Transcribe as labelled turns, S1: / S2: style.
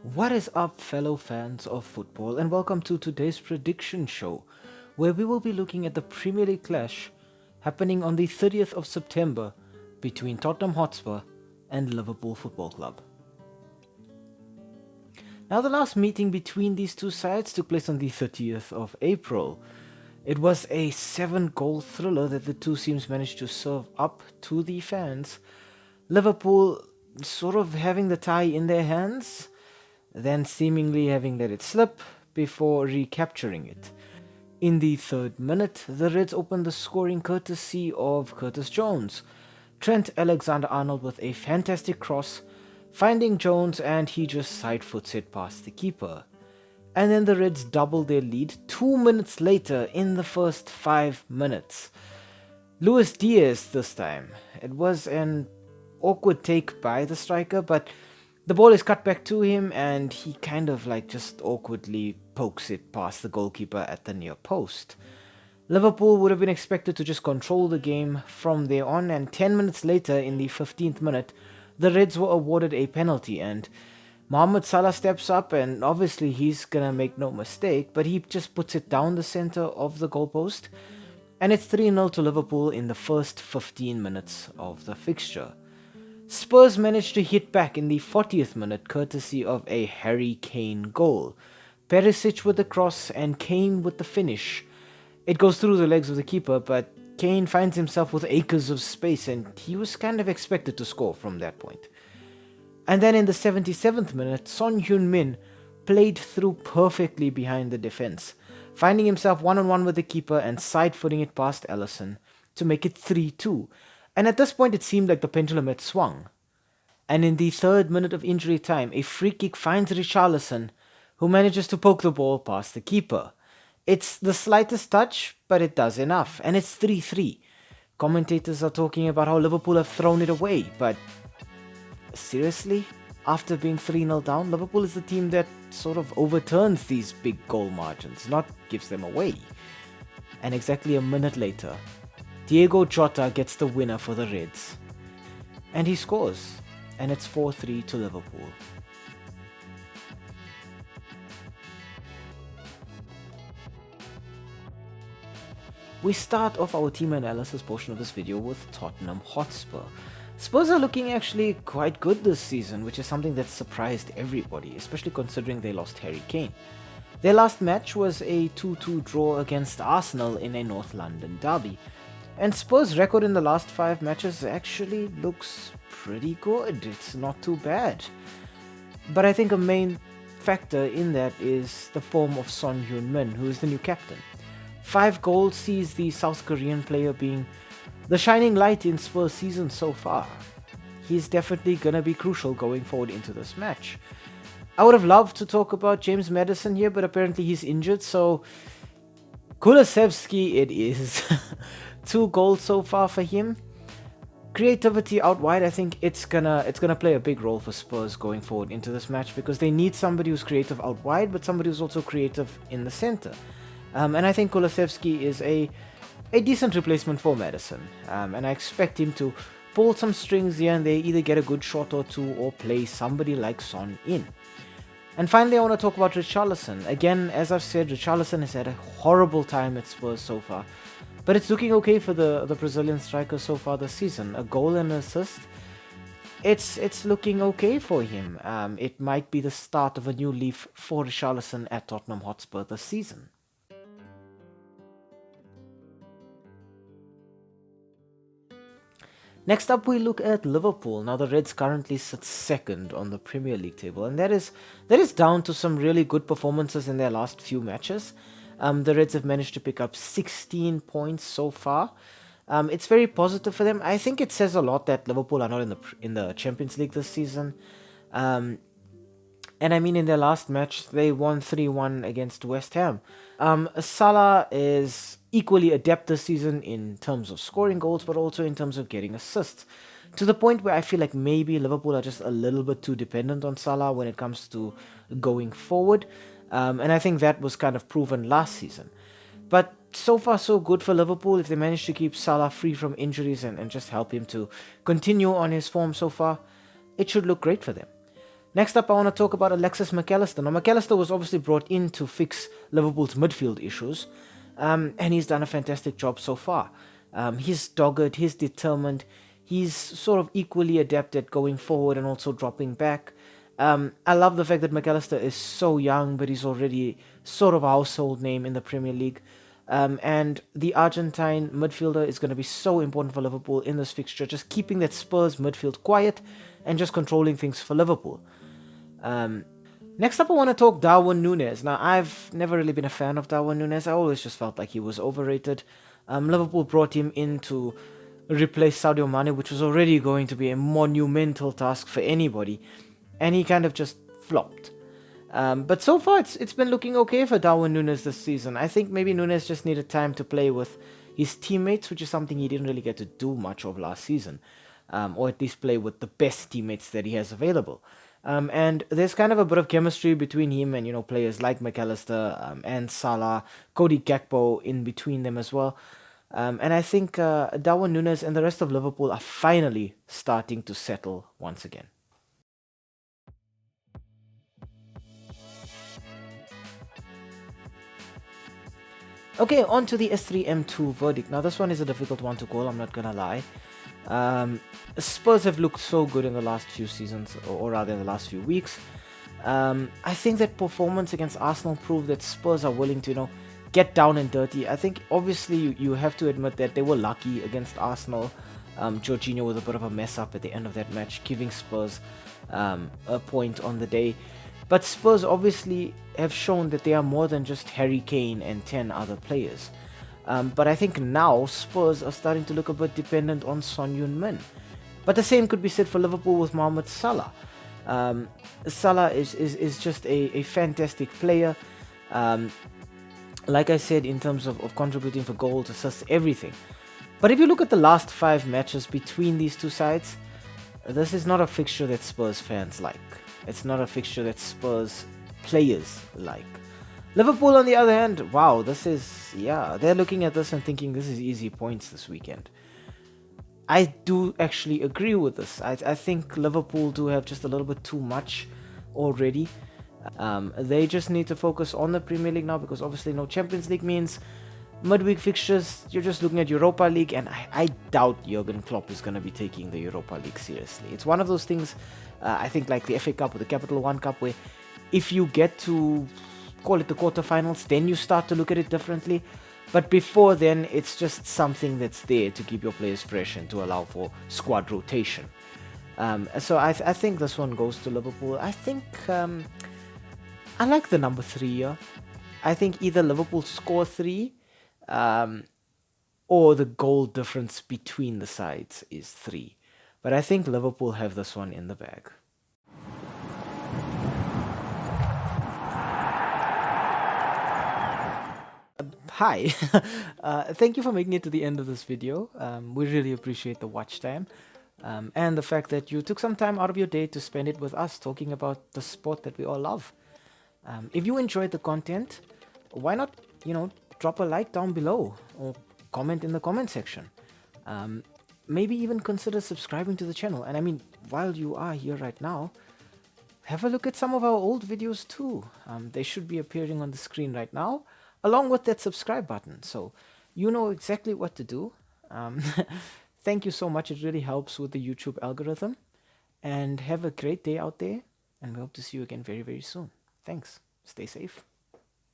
S1: What is up, fellow fans of football, and welcome to today's prediction show, where we will be looking at the Premier League clash happening on the 30th of September between Tottenham Hotspur and Liverpool Football Club. Now, the last meeting between these two sides took place on the 30th of April. It was a 7-goal thriller that the two teams managed to serve up to the fans. Liverpool sort of having the tie in their hands, then seemingly having let it slip before recapturing it. In the third minute, the Reds opened the scoring courtesy of Curtis Jones. Trent Alexander-Arnold with a fantastic cross, finding Jones, and he just side-foots it past the keeper. And then the Reds doubled their lead 2 minutes later in the first 5 minutes. Luis Diaz this time. It was an awkward take by the striker, but the ball is cut back to him and he kind of just awkwardly pokes it past the goalkeeper at the near post. Liverpool would have been expected to just control the game from there on, and 10 minutes later, in the 15th minute, the Reds were awarded a penalty, and Mohamed Salah steps up, and obviously he's gonna make no mistake, but he just puts it down the center of the goalpost, and it's 3-0 to Liverpool in the first 15 minutes of the fixture. Spurs managed to hit back in the 40th minute courtesy of a Harry Kane goal. Perisic with the cross and Kane with the finish. It goes through the legs of the keeper, but Kane finds himself with acres of space, and he was kind of expected to score from that point. And then in the 77th minute, Son Heung-min played through perfectly behind the defense, finding himself one-on-one with the keeper and side-footing it past Alisson to make it 3-2. And at this point it seemed like the pendulum had swung. And in the third minute of injury time, a free kick finds Richarlison, who manages to poke the ball past the keeper. It's the slightest touch, but it does enough, and it's 3-3. Commentators are talking about how Liverpool have thrown it away, but seriously? After being 3-0 down, Liverpool is the team that sort of overturns these big goal margins, not gives them away. And exactly a minute later, Diego Jota gets the winner for the Reds. And he scores, and it's 4-3 to Liverpool. We start off our team analysis portion of this video with Tottenham Hotspur. Spurs are looking actually quite good this season, which is something that surprised everybody, especially considering they lost Harry Kane. Their last match was a 2-2 draw against Arsenal in a North London derby. And Spurs' record in the last 5 matches actually looks pretty good. It's not too bad. But I think a main factor in that is the form of Son Heung-min, who is the new captain. 5 goals sees the South Korean player being the shining light in Spurs' season so far. He's definitely gonna be crucial going forward into this match. I would have loved to talk about James Maddison here, but apparently he's injured, so Kulusevski it is. 2 goals so far for him. Creativity out wide, I think it's gonna play a big role for Spurs going forward into this match, because they need somebody who's creative out wide, but somebody who's also creative in the center. And I think Kulusevski is a decent replacement for Maddison, and I expect him to pull some strings here and there, either get a good shot or two, or play somebody like Son in. And finally, I want to talk about Richarlison. Again, as I've said, Richarlison has had a horrible time at Spurs so far, but it's looking okay for the Brazilian striker so far this season. A goal and an assist. It's looking okay for him. It might be the start of a new leaf for Richarlison at Tottenham Hotspur this season. Next up, we look at Liverpool. Now, the Reds currently sit second on the Premier League table, and that is down to some really good performances in their last few matches. The Reds have managed to pick up 16 points so far. It's very positive for them. I think it says a lot that Liverpool are not in the Champions League this season. And I mean, in their last match, they won 3-1 against West Ham. Salah is equally adept this season in terms of scoring goals, but also in terms of getting assists. To the point where I feel like maybe Liverpool are just a little bit too dependent on Salah when it comes to going forward. And I think that was kind of proven last season. But so far so good for Liverpool. If they manage to keep Salah free from injuries and just help him to continue on his form so far, it should look great for them. Next up, I want to talk about Alexis McAllister. Now, McAllister was obviously brought in to fix Liverpool's midfield issues, and he's done a fantastic job so far. He's dogged, he's determined, he's sort of equally adept at going forward and also dropping back. I love the fact that McAllister is so young, but he's already sort of a household name in the Premier League. And the Argentine midfielder is going to be so important for Liverpool in this fixture, just keeping that Spurs midfield quiet and just controlling things for Liverpool. Next up, I want to talk Darwin Núñez. Now, I've never really been a fan of Darwin Núñez. I always just felt like he was overrated. Liverpool brought him in to replace Sadio Mane, which was already going to be a monumental task for anybody, and he kind of just flopped. But so far, it's been looking okay for Darwin Núñez this season. I think maybe Núñez just needed time to play with his teammates, which is something he didn't really get to do much of last season, or at least play with the best teammates that he has available. And there's kind of a bit of chemistry between him and players like McAllister and Salah, Cody Gakpo in between them as well. And I think Darwin Núñez and the rest of Liverpool are finally starting to settle once again. Okay, on to the S3M2 verdict. Now, this one is a difficult one to call, I'm not gonna lie. Spurs have looked so good in the last few seasons, or rather in the last few weeks. I think that performance against Arsenal proved that Spurs are willing to, get down and dirty. I think obviously you have to admit that they were lucky against Arsenal. Jorginho was a bit of a mess up at the end of that match, giving Spurs a point on the day. But Spurs obviously have shown that they are more than just Harry Kane and 10 other players. But I think now Spurs are starting to look a bit dependent on Son Heung-min. But the same could be said for Liverpool with Mohamed Salah. Salah is just a fantastic player. Like I said, in terms of contributing for goals, assists, everything. But if you look at the last 5 matches between these two sides, this is not a fixture that Spurs fans like. It's not a fixture that Spurs players like. Liverpool, on the other hand, wow, they're looking at this and thinking this is easy points this weekend. I do actually agree with this. I think Liverpool do have just a little bit too much already. They just need to focus on the Premier League now, because obviously no Champions League means midweek fixtures. You're just looking at Europa League, and I doubt Jurgen Klopp is going to be taking the Europa League seriously. It's one of those things, I think, like the FA Cup or the Capital One Cup, where if you get to call it the quarterfinals, then you start to look at it differently. But before then, it's just something that's there to keep your players fresh and to allow for squad rotation. So I think this one goes to Liverpool. I think I like the number 3 here. I think either Liverpool score 3, or the goal difference between the sides is 3. But I think Liverpool have this one in the bag. Hi, thank you for making it to the end of this video. We really appreciate the watch time, and the fact that you took some time out of your day to spend it with us talking about the sport that we all love. If you enjoyed the content, why not, drop a like down below or comment in the comment section. Maybe even consider subscribing to the channel. And I mean, while you are here right now, have a look at some of our old videos too. They should be appearing on the screen right now, along with that subscribe button. So you know exactly what to do. Thank you so much. It really helps with the YouTube algorithm. And have a great day out there. And we hope to see you again very, very soon. Thanks. Stay safe.